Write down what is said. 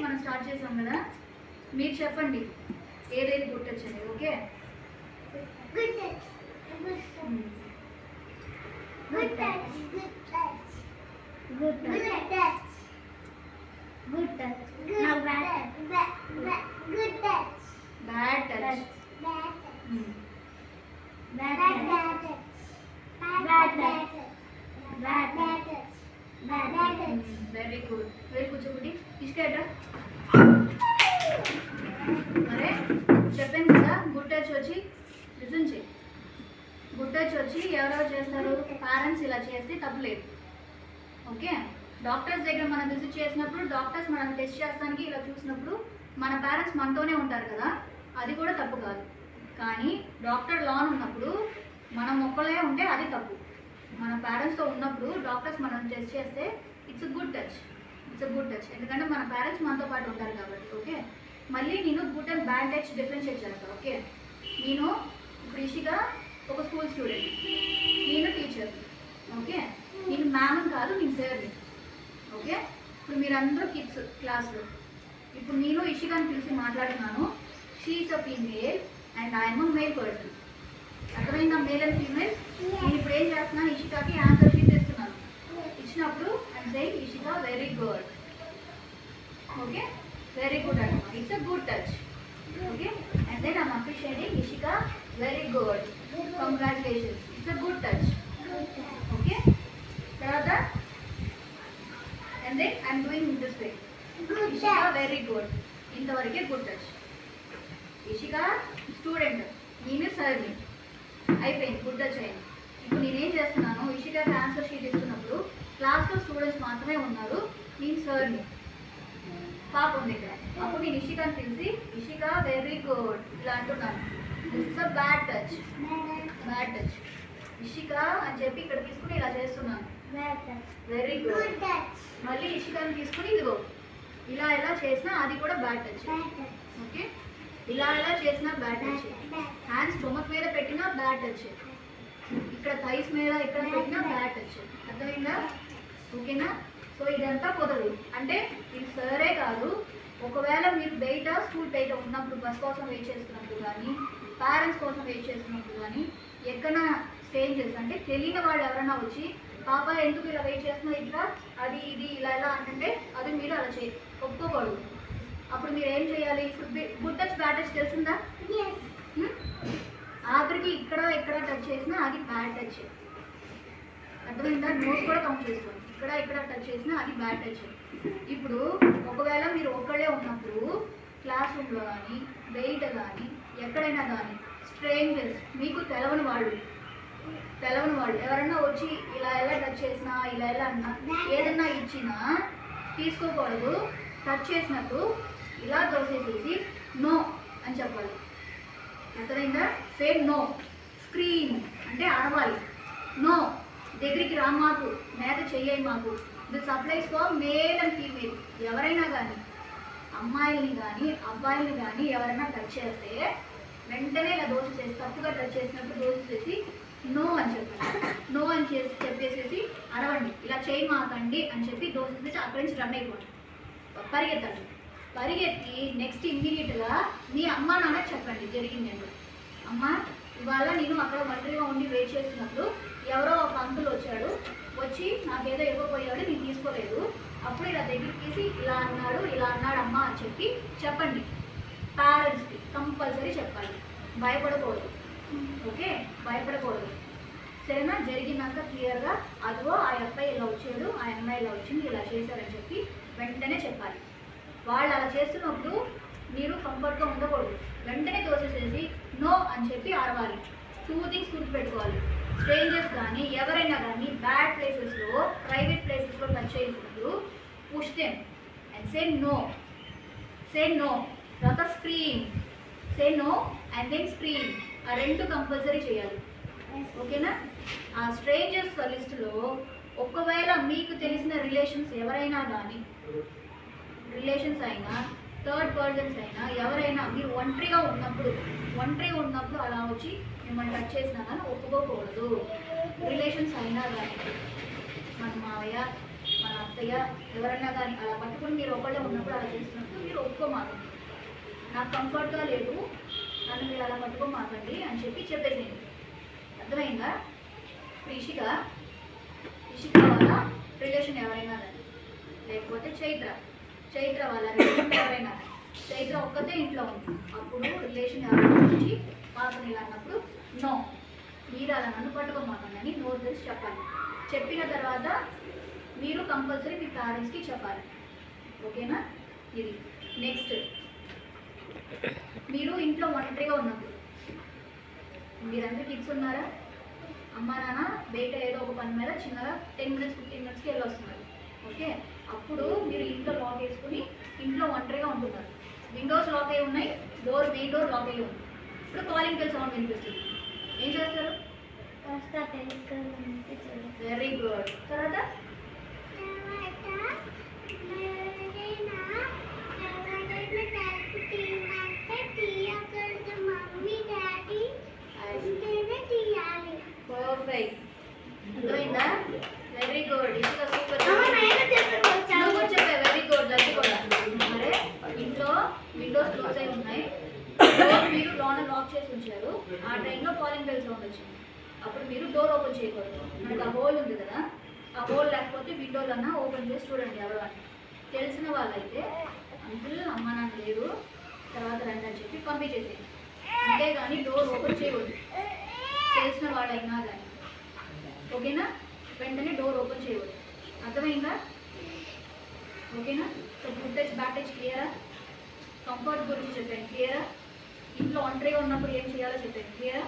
మనం స్టార్ట్ చేసాం కదా, మీరు చెప్పండి ఏదేది గుడ్ టచ్ అనేది. Okay, good touch, good touch, good touch, good touch, good touch, now bad touch, good touch, bad touch, bad touch, bad touch, bad touch, bad touch, bad touch. Very good. Very కూర్చోబెట్టి ఇష్టేటా మరే చెప్పాను కదా, good touch వచ్చి listen చేయి. Good touch వచ్చి ఎవరెవరు చేస్తారు? Parents ఇలా చేస్తే తప్పులేదు. ఓకే, డాక్టర్స్ దగ్గర మనం విజిట్ చేసినప్పుడు డాక్టర్స్ మనం టెస్ట్ చేస్తానికి ఇలా చూసినప్పుడు మన పేరెంట్స్ మనతోనే ఉంటారు కదా, అది కూడా తప్పు కాదు. కానీ డాక్టర్ లాన్ ఉన్నప్పుడు మనం ఒక్కలే ఉంటే అది తప్పు. మన పేరెంట్స్తో ఉన్నప్పుడు డాక్టర్స్ మనం టెస్ట్ చేస్తే it's good touch, it's good touch. ఎందుకంటే మన పేరెంట్స్ మనతో పాటు ఉంటారు కాబట్టి. ఓకే, మళ్ళీ నేను good and bad touch differentiate చేస్తాను. ఓకే, నేను ఇప్పుడు ఇషిగా ఒక స్కూల్ స్టూడెంట్, నేను టీచర్. ఓకే, నేను మ్యామ్ కాదు, నేను సార్ని. ఓకే, ఇప్పుడు మీరందరూ కిడ్స్ క్లాస్లో. ఇప్పుడు నేను ఇషిగాని పిలిచి మాట్లాడుతున్నాను. She is a female and I'm a male person. అర్థమైందా? Male and female. నేను ఇప్పుడు ఏం చేస్తున్నాను, ఇషికాకి ఆన్సర్ షీట్ ఇస్తున్నాను. ఇచ్చినప్పుడు I'm saying Ishika very good. Okay, very good అనమాట. It's a good touch. Okay, and then I'm appreciating Ishika very good, congratulations, it's a good touch. Okay, తర్వాత and then I'm doing this way, Ishika very good. ఇంతవరకే good touch. Ishika student, నేను సర్ని. అయిపోయింది, good touch అయింది. ఇప్పుడు నేనేం చేస్తున్నాను, ఇషికాకి ఆన్సర్ షీట్ ఇస్తున్నప్పుడు క్లాస్లో స్టూడెంట్స్ మాత్రమే ఉన్నారు, నేను సర్ని. పాప ఉంది ఇక్కడ. అప్పుడు నేను ఇషికాని పిలిచి ఇషికా వెరీ గుడ్ ఇలా అంటున్నాను. This is a bad touch, bad touch. Ishika అని చెప్పి ఇక్కడ తీసుకుని ఇలా చేస్తున్నాను, వెరీ గుడ్. మళ్ళీ ఇషికాని తీసుకుని ఇదిగో ఇలా ఎలా చేసినా అది కూడా బ్యాడ్ టచ్. ఓకే, ఇలా ఎలా చేసినా బ్యాడ్ టచ్. హ్యాండ్స్ స్టొమక్ మీద పెట్టినా బ్యాడ్ టచ్, ఇక్కడ థైస్ మీద ఇక్కడ పెట్టినా బ్యాడ్ టచ్. అర్థమైందా? ఓకేనా? సో ఇదంతా కుదరదు. అంటే ఇది సరే కాదు, ఒకవేళ మీరు బయట స్కూల్ బయట ఉన్నప్పుడు బస్ కోసం వెయిట్ చేస్తున్నప్పుడు కానీ పేరెంట్స్ కోసం వెయిట్ చేస్తున్నప్పుడు కానీ ఎక్కడైనా స్ట్రేంజర్స్ అంటే తెలియని వాళ్ళు ఎవరైనా వచ్చి పాప ఎందుకు ఇలా వెయిట్ చేస్తున్నా ఇట్లా అది ఇది ఇలా ఎలా అంటే అది మీరు అలా ఒప్పుకోకూడదు. అప్పుడు మీరు ఏం చేయాలి? ఇప్పుడు గుడ్ టచ్ బ్యాడ్ టచ్ తెలిసిందా? ఆఖరికి ఇక్కడ ఎక్కడ టచ్ చేసినా అది బ్యాడ్ టచ్. అర్థమైందా? నోట్స్ కూడా కౌంట్ చేసుకోండి. ఇక్కడ టచ్ చేసినా అది బ్యాడ్ టచ్. ఇప్పుడు ఒకవేళ మీరు ఒక్కడే ఉన్నప్పుడు క్లాస్ రూమ్లో కానీ బయట కానీ ఎక్కడైనా కానీ స్ట్రేంజర్స్, మీకు తెలవని వాళ్ళు ఎవరైనా వచ్చి ఇలా ఎలా టచ్ చేసినా ఇలా ఎలా అన్నా ఏదన్నా ఇచ్చినా తీసుకోకూడదు. టచ్ చేసినట్టు ఇలా దోసేసేసి నో అని చెప్పాలి. అర్థమైందా? Same no. స్క్రీన్ అంటే అరవాలి. నో, దగ్గరికి రా, మాకు మేత చెయ్యాయి మాకు. This applies for male and female. ఎవరైనా కానీ అమ్మాయిల్ని కానీ అబ్బాయిల్ని కానీ ఎవరైనా టచ్ చేస్తే వెంటనే ఇలా దోసేసేసి తప్పుగా టచ్ చేసినప్పుడు దోసేసేసి నో అని చెప్పండి. నో అని చెప్పేసేసి అరవండి. ఇలా చేయి మాకండి అని చెప్పి దోసేసేసి అక్కడి నుంచి రన్ అయిపోండి, పరిగెత్తండి. పరిగెత్తి నెక్స్ట్ ఇమ్మీడియట్గా మీ అమ్మ నాన్న చెప్పండి జరిగిందండి. అమ్మ, ఇవాళ నేను అక్కడ ఒంటరిగా ఉండి వెయిట్ చేస్తున్నప్పుడు ఎవరో ఒక అంకుల్ వచ్చాడు, వచ్చి నాకేదో ఇవ్వబోయాడు, నేను తీసుకోలేదు. అప్పుడు ఇలా దగ్గరికి తీసి ఇలా అన్నాడు అమ్మ అని చెప్పి చెప్పండి. పేరెంట్స్కి కంపల్సరీ చెప్పాలి, భయపడకూడదు. ఓకే, భయపడకూడదు. సరేనా? జరిగినాక క్లియర్గా అదిగో ఆ అబ్బాయి ఇలా వచ్చాడు, ఆ అమ్మాయి ఇలా వచ్చింది, ఇలా చేశారని చెప్పి వెంటనే చెప్పాలి. వాళ్ళు అలా చేస్తున్నప్పుడు మీరు కంఫర్ట్గా ఉండకూడదు. వెంటనే దోసేసేసి నో అని చెప్పి అరవాలి. 2 థింగ్స్ గుర్తుపెట్టుకోవాలి. స్ట్రేంజర్స్ కానీ ఎవరైనా కానీ బ్యాడ్ ప్లేసెస్లో ప్రైవేట్ ప్లేసెస్లో టచ్ చేసినప్పుడు push them and say no. Say no, తర్వాత screen. Say no and then screen. ఆ 2 కంపల్సరీ చేయాలి. ఓకేనా? ఆ స్ట్రేంజర్స్ లిస్టులో ఒకవేళ మీకు తెలిసిన రిలేషన్స్ ఎవరైనా కానీ, రిలేషన్స్ అయినా థర్డ్ పర్సన్స్ అయినా ఎవరైనా మీరు ఒంటరిగా ఉన్నప్పుడు అలా వచ్చి మిమ్మల్ని టచ్ చేసినా కానీ ఒప్పుకోకూడదు. రిలేషన్స్ అయినా కానీ మన మావయ్య మన అత్తయ్య ఎవరైనా కానీ అలా పట్టుకుని మీరు ఒకళ్ళే ఉన్నప్పుడు అలా చేసినప్పుడు నాకు కంఫర్ట్గా లేదు, నన్ను మీరు అలా పట్టుకోమాకండి అని చెప్పి చెప్పేసేయండి. అర్థమైందా? ఇషిక వాళ్ళ రిలేషన్ ఎవరైనా కానీ, లేకపోతే చైత్ర వాళ్ళ రిలేషన్ ఎవరైనా, చైత్ర ఒక్కతే ఇంట్లో ఉంది, అప్పుడు రిలేషన్ ఎవరైనా వచ్చి మాకు ఇలా అన్నప్పుడు నో, మీరు అలా నన్ను పట్టుకోమాకండి అని నోరు తెరిచి చెప్పాలి. చెప్పిన తర్వాత మీరు కంపల్సరీ మీ పేరెంట్స్కి చెప్పాలి. ఓకేనా? ఇది నెక్స్ట్, మీరు ఇంట్లో ఒంటరిగా ఉన్నప్పుడు, మీరంతా కిడ్స్ ఉన్నారా, అమ్మా నాన్న బయట ఏదో ఒక పని మీద చిన్నగా 10 minutes 15 minutesకి వెళ్ళి వస్తున్నారు. ఓకే, అప్పుడు మీరు ఇంట్లో లాక్ వేసుకుని ఇంట్లో ఒంటరిగా ఉంటున్నారు. విండోస్ లాక్ అయి ఉన్నాయి, మెయిన్ డోర్ లాక్ అయ్యి ఉంది. ఇప్పుడు కాలింగ్ బెల్ సౌండ్ వినిపిస్తుంది. ఏం చేస్తారు? Very good. తర్వాత పర్ఫెక్ట్. అర్థమైందా? Very good. ఇంకా సూపర్. Very good. లడ్డు కూడా మరే ఇంట్లో విండోస్ క్లోజ్ అయి ఉన్నాయి, డోర్ మీరు లోన లాక్ చేసి ఉంచారు. ఆ టైంలో కాలింగ్ బెల్ సౌండ్ వచ్చింది. అప్పుడు మీరు డోర్ ఓపెన్ చేయకూడదు. మనకు ఆ హోల్ ఉంది కదా, ఆ హోల్ లేకపోతే విండోలన్నా ఓపెన్ చేసి చూడండి. ఎవరు అని తెలిసిన వాళ్ళైతే అంకుల్ అమ్మ నాకు లేదు తర్వాత రండి అని చెప్పి పంపించేసేయండి. అంతేగాని డోర్ ఓపెన్ చేయకూడదు, తెలిసిన వాళ్ళైనా కానీ. ఓకేనా? వెంటనే డోర్ ఓపెన్ చేయకూడదు. అర్థమైందా? ఓకేనా? So good touch bad touch క్లియరా? కంఫర్ట్ గురించి చెప్పాను క్లియరా? ఇంట్లో ఒంటరిగా ఉన్నప్పుడు ఏం చేయాలో చెప్పాను క్లియరా?